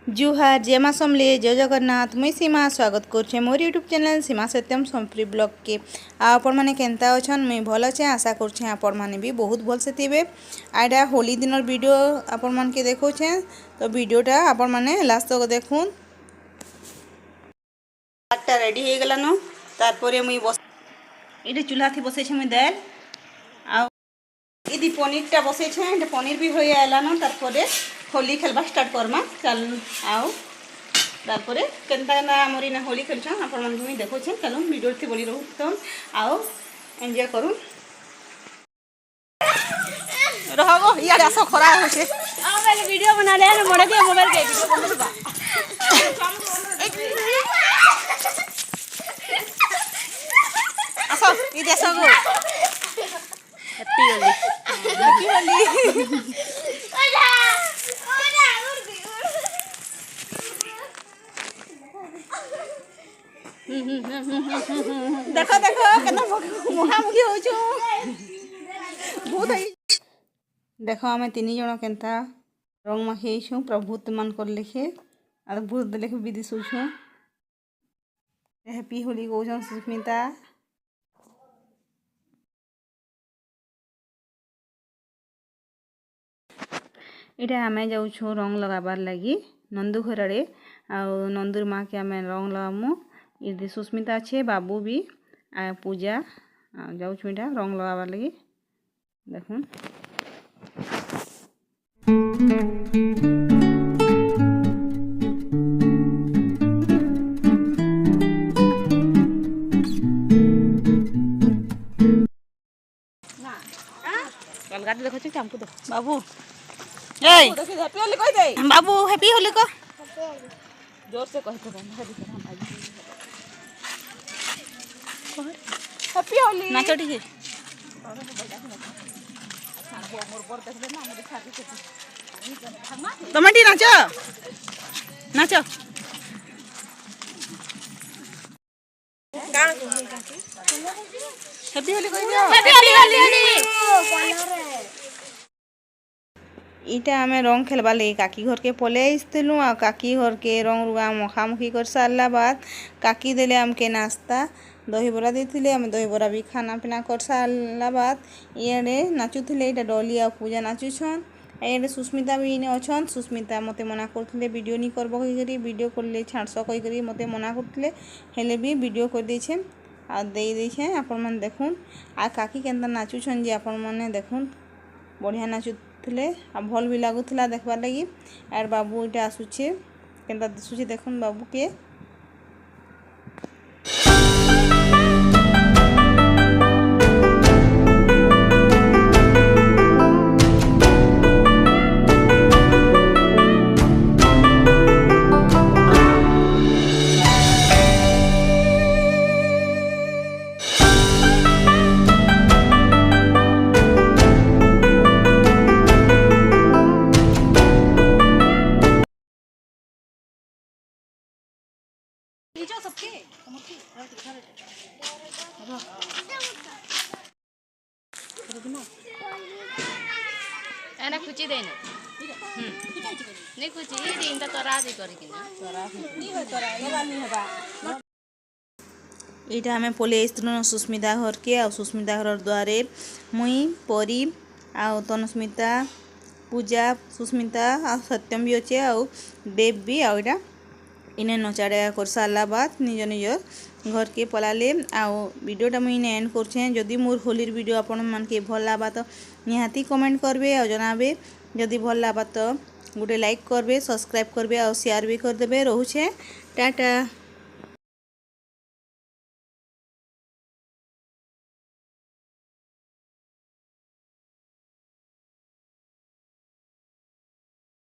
जुहार जय माँ समले जय जगन्नाथ मुई सीमा स्वागत करुचे मोर यूट्यूब चैनल सीमा सत्यम संप्री ब्लॉग के आपण मैंने केन्ता अच्छन मुई भल अच्छे आशा करुचे आपण मैंने भी बहुत भल से थे। आईटा होली दिन वीडियो आपण मन के देखोचे तो वीडियोटा आपण मैंने लास्ट तक देखुन। भातटा रेडी हो गलान तारपरे मुई बस ये चूल्हा थी बसई मुई दाल आदि पनीरटा बसई पनीर भी हो आलान तारपरे होली खेलबा स्टार्ट करमा चल आओ तारपरे केनता केनता आमर इना होली खेलछन आपण मन मुई देखोछन चलो वीडियो थी बोली रहू तो आओ एंजॉय करू रहगो यार आसो खरा होछे आ मैं वीडियो बना ले ना मोड़े के मोबाइल के वीडियो बना आसो ई देसो गो हैप्पी होली देखो देखो केना मुहामुखी होछु बहुत देखो आमे तीन जण केनता रंग माखिछु प्रभुत मन कर लेखे आ भूत लेखे विधि सुछु हैप्पी होली गोजन सुस्मिता इटा आमे जाउछु रंग लगाबार लगी नंदू घर आड़े आ नंदूर माँ के आमे रंग लगामु इधर सुस्मिता अच्छे बाबू भी पूजा जाऊँ इटा रंग लगाबार लगी देखुन अलगाटी देखो चामकु दे बाबू बाबू हैप्पी होली को जोर से कहते हैप्पी होली नाचो ठीक तमटी नाचो नाचो हैप्पी होली कह दियो हैप्पी होली इटा आमे रंग खेलबा लगी काकी घर के पले आसलु आ काकी घर के रंग रुआ मखामुखी कर सारा बाद काकी देले आमके नाश्ता दही बरा देथिले आमे दही बरा भी खाना पीना कर सारा बाद इे नाचुले इटा डली आ पूजा नाचुछन ये सुस्मिता भी इने अच्छन सुस्मिता मते मना करथिले वीडियो नहीं करबो कहि वीडियो करले छाड़सो कहि मते मना करथिले हेले भी वीडियो कर देछे आ दे देछे आपण मन देखुन आ काकी केनता नाचुछन जे आपण माने देखुन बढ़िया नाचुले आ भल भी लगुला देखबार लगी आर बाबू इटा आसुचे केनता दिसुचे देखुन बाबू के एना खुची देना नहीं खुची दिन त तोरा दे करी कि ना तोरा नहीं हो तोरा एला नहीं होबा इटा हमें पले आसलु सुस्मिता घर के आ सुस्मिता घर द्वारे मुई परी आ तनुस्मिता पूजा सुस्मिता आ सत्यम भी अच्छे आ देव भी आटा इन्हें नचाड़ा कर सारा बाद निज निज घर के पलाले आओ वीडियोटा मुझे इन्हें एंड करछे जदि मोर होलीर वीडियो आपण मन के भल लगा तो निहाती कमेंट करबे और जनाबे जदि भल लगा तो गोटे लाइक करबे सब्सक्राइब करबे और शेयर भी करदेबे रोचे टाटा।